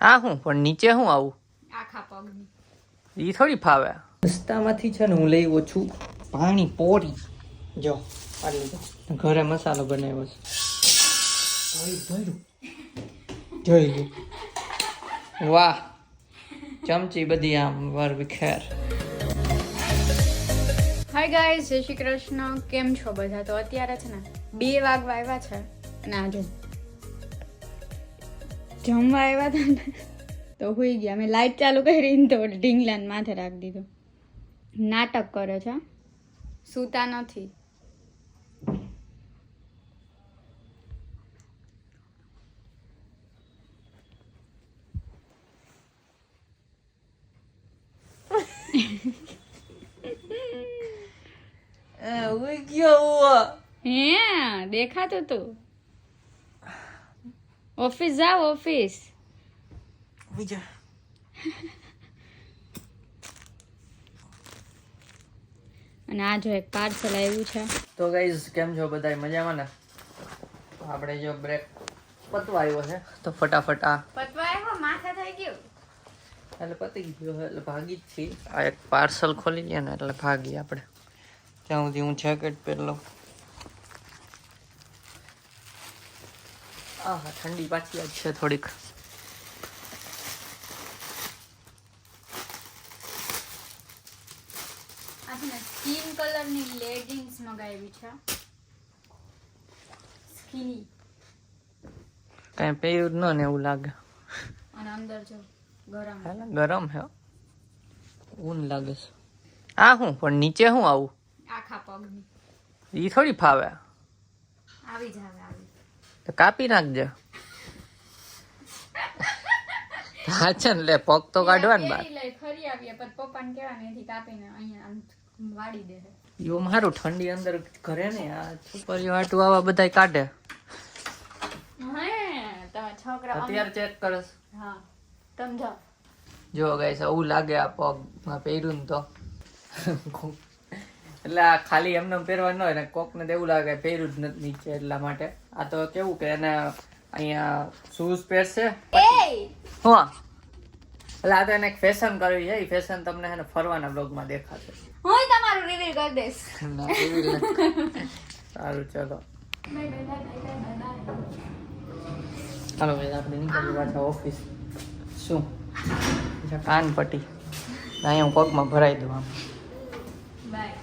આ હું પણ નીચે હું આવું આખા પગની ઈ થોડી ફાવે. રસ્તામાંથી છે ને હું લઈ આવ્યો છું પાણી પોરી. જો આ લીધો ઘરે મસાલો બનાવ્યો છે. જોઈ લો. વાહ ચમચી બધી આમ વાર વિખેર. હાય ગાઈસ, જય શ્રી કૃષ્ણ. કેમ છો બધા? તો અત્યારે છે ને 2 વાગવા આવ્યા છે અને આ જો જમવા આવ્યા હતા ને તો હોઈ ગયા. મેં લાઈટ ચાલુ કરીને તો ઢીંગલાને માથે રાખી દીધું. નાટક કરે છે, સૂતા નથી. હે દેખાતું તું. ઓફિસ જાવ ઓફિસ. અને આ જો એક પાર્સલ આવ્યું છે. તો ગાઈઝ કેમ છો બધા? મજામાં ને? આપણે જો બ્રેક પતવા આવ્યો છે તો ફટાફટ આ પતવા આવ્યો, માથે થઈ ગયું એટલે પતી ગયો એટલે ભાગી જ છીએ. આ એક પાર્સલ ખોલી લે ને એટલે ભાગી આપણે. ત્યાં સુધી હું જેકેટ પહેરી લઉં. હા ઠંડી પાછી જ છે થોડીક. સ્કિન કલરની લેગિંગ્સ મગાવી છે. સ્કિની કઈ પહેર્યું જ ન ને એવું લાગે. અને અંદર જો ગરમ ગરમ હે, ઊન લાગે છે. આ હું પણ નીચે હું આવું આખા પગની ઈ થોડી ફાવે. આવી જાવે આવી તો કાપી નાખજે. હા છે ને લે પગ તો કાઢવા ને બાર. લઈ ફરી આવીએ પણ પપ્પાને કહેવાનું એથી કાપીને અહીંયા આમ વાડી દે. યો મારું ઠંડી અંદર ઘરે ને આ છોકરીઓ આટું આવા બધાય કાઢે. હે તમે છોકરા અત્યારે ચેક કરસ. હા સમજાવ. જો ગાઈસ આવું લાગે આ પગમાં પહેર્યું ને તો. એટલે આ ખાલી એમને પહેરવા ન હોય ને કોકને તો એવું લાગે પહેર્યું જ નથી નીચે એટલા માટે. આ તો કેવું કે એને અહીંયા શૂઝ પહેરશે હા એટલે આ તો એને ફેશન કરવી છે. એ ફેશન તમને છે ને ફરવાના બ્લોગમાં દેખાશે. હું તમારું રિવીલ કરી દઈશ. સારું ચલો હાલો ભાઈ આપણે નીકળી પાછા ઓફિસ. શું કાન પટ્ટી અહીંયા હું પગમાં ભરાઈ દઉં આમ. Bye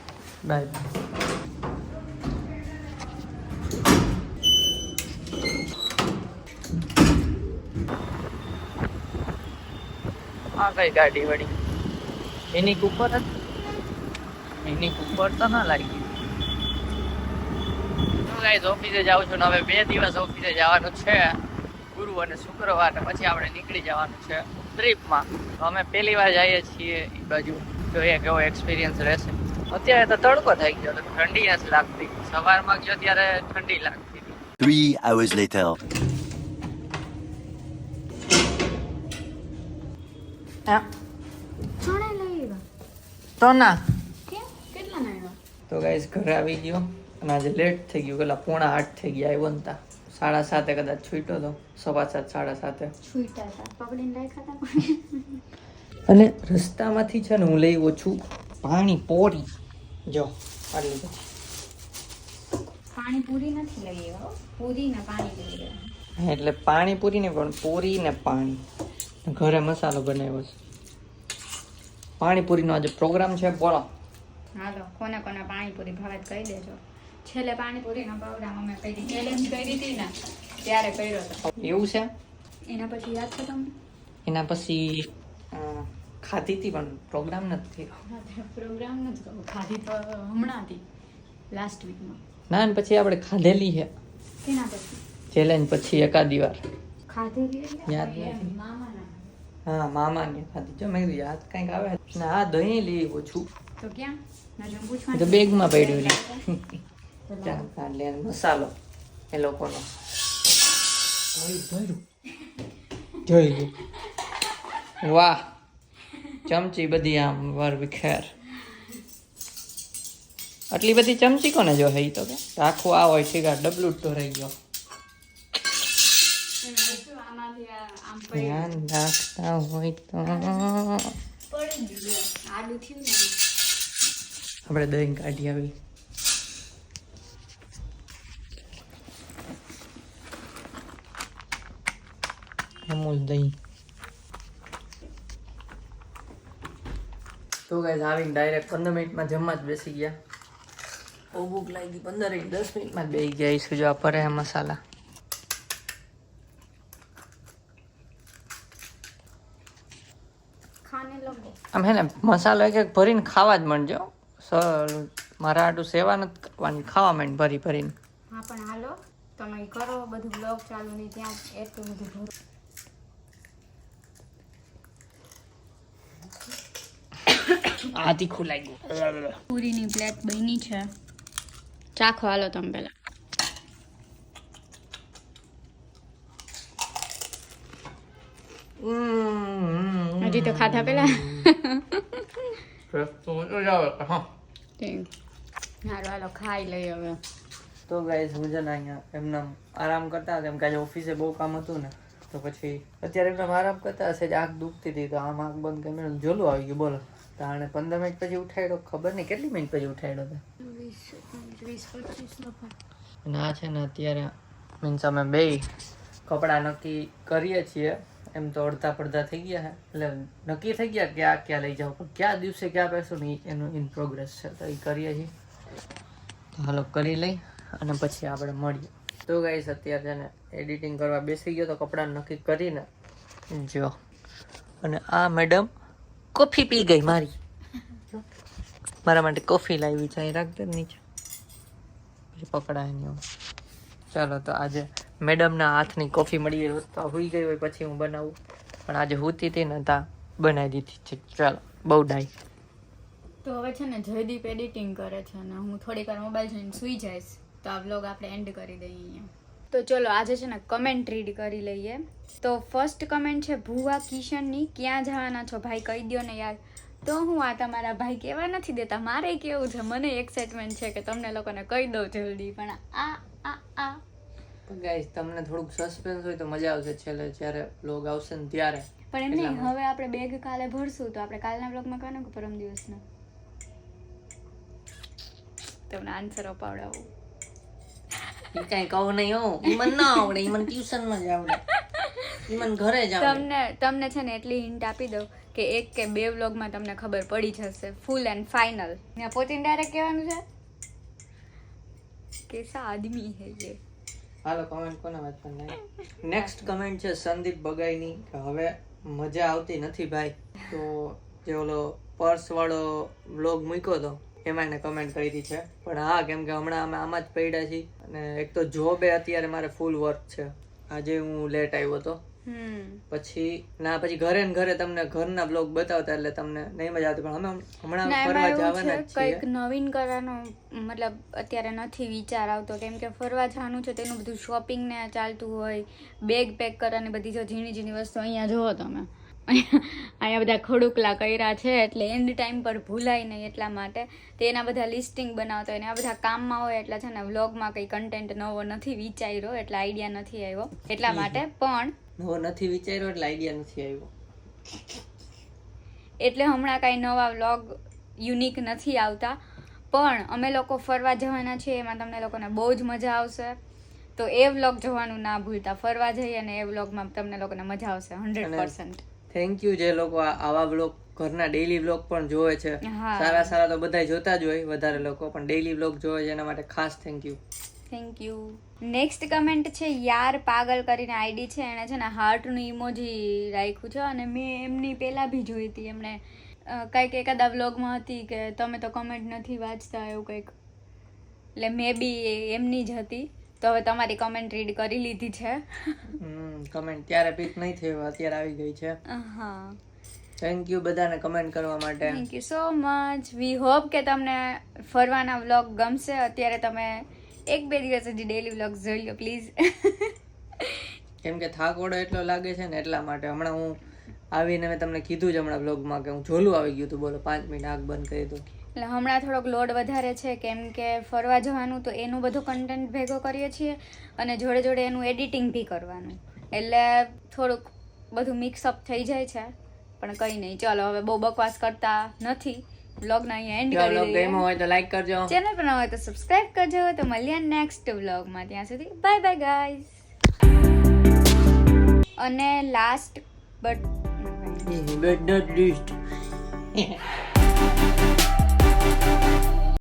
bye. આ કઈ ગાડી વળી એની ઉપર જ એની ઉપર તો ના લાગી. ગાઈસ ઓફિસે જાઉં છું ને હવે 2 દિવસ ઓફિસે જવાનું છે, ગુરુ અને શુક્રવાર ને પછી આપણે નીકળી જવાનું છે ટ્રીપમાં. અમે પહેલી વાર જઈએ છીએ એ બાજુ, જોઈએ કેવો એક્સપિરિયન્સ રહેશે. અત્યારે તો તડકો થઈ ગયો તો ઠંડી નથી લાગતી. સવારમાં ગયો ત્યારે ઠંડી લાગતી. 3 hours later. તો ના કેટલા ના આવ્યા? તો ગાઈસ ઘરે આવી ગયો અને આજે લેટ થઈ ગયું. પેલા 7:45 થઈ ગયા આવ્યો ને તા 7:30 કદાચ છૂટ્યો તો. 7:15 7:30 છૂટા હતા પકડીને રાખ્યા હતા. અને રસ્તામાંથી છે ને હું લઈ આવ્યો છું પાણી પોરી. જો આટલી બધી. પાણીપુરી નથી લઈ આવ્યા, પૂરી ને પાણી લઈ આવ્યા. એટલે પાણીપુરી ને પણ પૂરી ને પાણી. ઘરે મસાલો બનાવ્યો છે. પાણીપુરીનો આજે પ્રોગ્રામ છે. બોલો હાલો કોને કોને પાણીપુરી ભાવે કહી દેજો. છેલ્લે પાણીપુરીનો પ્રોગ્રામ અમે કરી ચેલેન્જ કરી હતી ને ત્યારે કર્યો હતો. એવું છે. એના પછી યાદ છે તમને? એના પછી ખાધી હતી પણ પ્રોગ્રામ નથી. પ્રોગ્રામ નથી કહું, ખાધી તો હમણાં હતી લાસ્ટ વીકમાં. ના ને પછી આપણે ખાધેલી છે તેના પછી ચેલેન્જ પછી એકાદી વાર ખાધેલી યાદ નથી. મામાના. હા મામાને ખાધી. જો મેં કીધું યાદ કંઈક આવે ને. આ દહીં લઈ આવ્યો છું તો ક્યાં નજર પૂછવા તો બેગમાં પડ્યું રહી. ચાલ લે મસાલો એ લોકોનો જોઈ લો. વાહ ચમચી બધી આમ વાર વિખેર. આટલી બધી ચમચી કોને જો હે તો કે આખું આ હોય ઠીક. ડબલું તો રહી ગયો. આમાંથી આમ ધ્યાન રાખતા હોય તો પડી ગયું આડું થયું ને આપણે દહીં કાઢી આવી. અમૂલ દહીં. તો ગાઈસ આવીને ડાયરેક્ટ 15 મિનિટમાં જમવા જ બેસી ગયા. બહુ ભૂખ લાગી. 15-10 મિનિટમાં જ બેસી ગયા. ઈસુ જો આ પરે હે મસાલા. ખાને લગો આમ હે ને મસાલો એક એક ભરીને ખાવા જ માંડજો. મારા આટું સેવા નથી કરવાની, ખાવા માંડ ભરી ભરીને. હા પણ હાલો તમે કરો બધું બ્લોગ ચાલુ નહીં ત્યાં એટલું બધું ભરો. આ તીખું લાગ્યું. પૂરીની પ્લેટ બની છે. ચાખો હાલો તમે પેલા. હજી તો ખાધા પેલા હાલો હાલો ખાઈ લઈએ હવે. તો ગાઈસ હું છે ને અહીંયા એમને આરામ કરતા હતા. એમ કે આજે ઓફિસે બહુ કામ હતું ને તો પછી અત્યારે એમને આરામ કરતા હશે. આંખ દુખતી હતી તો આમ આંખ બંધ કરીને જોલું આવી ગયું. બોલો તો આને 15 મિનિટ પછી ઉઠાડ્યો. ખબર નહીં કેટલી મિનિટ પછી ઉઠાડ્યો હતો. 20-25 અને આ છે ને અત્યારે મીન્સ અમે બે કપડાં નક્કી કરીએ છીએ. એમ તો અડધા પડધા થઈ ગયા છે એટલે નક્કી થઈ ગયા કે આ ક્યાં લઈ જાઓ, પણ કયા દિવસે ક્યાં પહેરશું ને એનું ઇન પ્રોગ્રેસ છે તો એ કરીએ છીએ. તો હાલો કરી લઈ અને પછી આપણે મળીએ. તો ગાઈસ અત્યારે છે ને એડિટિંગ કરવા બેસી ગયો તો કપડાં નક્કી કરીને જો. અને આ મેડમ કોફી પી ગઈ મારી. મારા માટે કોફી લાવી છે. અહીં રાખ દે નીચે પછી પકડાય નહીં. ચાલો તો આજે મેડમના હાથની કોફી મળી ગઈ હોત તો હોઈ ગઈ હોય પછી હું બનાવું, પણ આજે હોતી હતી ને ત્યાં બનાવી દીધી છે. ચાલો બહુ ડાય. તો હવે છે ને જયદીપ એડિટિંગ કરે છે અને હું થોડીક વાર મોબાઈલ જોઈને સૂઈ જઈશ. તો આ વ્લોગ આપણે એન્ડ કરી દઈએ અહીંયા. તો ચલો આજે છે ને કમેન્ટ રીડ કરી લઈએ. તો ફર્સ્ટ કમેન્ટ છે ભુવા કિશનની. ક્યાં જવાના છો ભાઈ કહી દો ને યાર. તો હું આ તમારા ભાઈ કહેવા નથી દેતા, મારે કેવું છે. મને એક્સાઇટમેન્ટ છે કે તમને લોકોને કહી દઉં જલ્દી, પણ આ ગાઈસ તમને થોડુંક સસ્પેન્સ હોય તો મજા આવશે છેલ્લે જ્યારે વ્લોગ આવશે ને ત્યારે. પણ એમ નહીં, હવે આપણે બેગ કાલે ભરશું તો આપણે કાલના વ્લોગમાં કહો ને કે પરમ દિવસના તમને આન્સર અપાવડાવું. ઈ કાંઈ કહું નહીં હો. ઈ મને ના આવડે. ઈ મને ટ્યુશનમાં જ આવડે. ઈ મને ઘરે જ આવડે. તમને છે ને એટલી હિન્ટ આપી દઉં કે 1 કે 2 વ્લોગમાં તમને ખબર પડી જશે ફૂલ એન્ડ ફાઇનલ. ત્યાં પહોંચીને ડાયરેક્ટ કહેવાનું છે કેસા આદમી હે ये. હાલો કમેન્ટ કોને વાંચવાનું નહીં. નેક્સ્ટ કમેન્ટ છે સંદીપ બગાઈની કે હવે મજા આવતી નથી ભાઈ. તો જે ઓલો પર્સ વાળો વ્લોગ મૂક્યો હતો એમાં એને કમેન્ટ કરી છે. પણ હા કેમ કે હમણાં અમે આમાં જ પડ્યા છીએ અને એક તો જોબે અત્યારે મારે ફૂલ વર્ક છે. આજે હું લેટ આવ્યો હતો પછી ઘરે ને ઘરે તમને ઘરના બ્લોગ બતાવતા એટલે તમને નહીં મજા આવતી. પણ અમે હમણાં ફરવા જવાના જ છીએ. કંઈક નવીન કરવાનો મતલબ અત્યારે નથી વિચાર આવતો કેમ કે ફરવા જવાનું છે તેનું બધું શોપિંગ ને ચાલતું હોય, બેગ પેક કરવાની બધી જો ઝીણી ઝીણી વસ્તુ. અહીંયા જુઓ તમે અહીંયા બધા ખડુકલા કર્યા છે એટલે એન્ડ ટાઈમ પર ભૂલાય નહીં એટલા માટે તેના બધા લિસ્ટિંગ બનાવતા હોય ને આ બધા કામમાં હોય એટલે છે ને વ્લોગમાં કંઈ કન્ટેન્ટ નવો નથી વિચાર્યો એટલે આઈડિયા નથી આવ્યો એટલા માટે. પણ નવો નથી વિચાર્યો એટલે આઈડિયા નથી આવ્યો એટલે હમણાં કાંઈ નવા વ્લોગ યુનિક નથી આવતા. પણ અમે લોકો ફરવા જવાના છીએ એમાં તમને લોકોને બહુ જ મજા આવશે. તો એ વ્લોગ જોવાનું ના ભૂલતા. ફરવા જઈએ અને એ વ્લોગમાં તમને લોકોને મજા આવશે 100%. થેન્ક યુ જે લોકો આવા વ્લોગ ઘરના ડેઈલી વ્લોગ પણ જોવે છે. સારા તો બધા જોતા જ હોય વધારે લોકો, પણ ડેઈલી વ્લોગ જોવે છે એના માટે ખાસ thank you. Thank you. Next comment છે યાર પાગલ કરીને આઈડી છે. એણે છે ને હાર્ટનું ઇમોજી રાખ્યું છે અને મેં એમની પહેલાં બી જોઈ હતી. એમણે કંઈક એકાદા વ્લોગમાં હતી કે તમે તો કમેન્ટ નથી વાંચતા એવું કંઈક, એટલે મે બી એમની જ હતી. તો હવે તમારી કમેન્ટ રીડ કરી લીધી છે. કમેન્ટ ત્યારે પિક નહીં થયો, અત્યારે આવી ગઈ છે. હા થેન્ક યુ બધાને કમેન્ટ કરવા માટે. Thank you so much. We hope કે તમને ફરવાના વ્લોગ ગમશે. અત્યારે તમે 1-2 દિવસ હજી ડેલી વ્લોગ્સ જોઈ લો પ્લીઝ. કેમ કે થાકોડો એટલો લાગે છે ને એટલા માટે. હમણાં હું આવીને મેં તમને કીધું જ હમણાં વ્લોગમાં કે હું ઝોલું આવી ગયું હતું. બોલો 5 મિનિટ આગ બંધ કરી દઉં. એટલે હમણાં થોડોક લોડ વધારે છે કેમ કે ફરવા જવાનું તો એનું બધું કન્ટેન્ટ ભેગો કરીએ છીએ અને જોડે જોડે એનું એડિટિંગ બી કરવાનું એટલે થોડુંક બધું મિક્સઅપ થઈ જાય છે, પણ કંઈ નહીં. ચાલો હવે બહુ બકવાસ કરતા નથી, વ્લોગને અહીંયા એન્ડ કરી દઈએ. ગમ્યો હોય તો લાઈક કરજો, ચેનલ પર ન હોય તો સબસ્ક્રાઇબ કરજો. તો મળીએ નેક્સ્ટ વ્લોગમાં, ત્યાં સુધી બાય બાય ગાઈઝ. અને last but but not least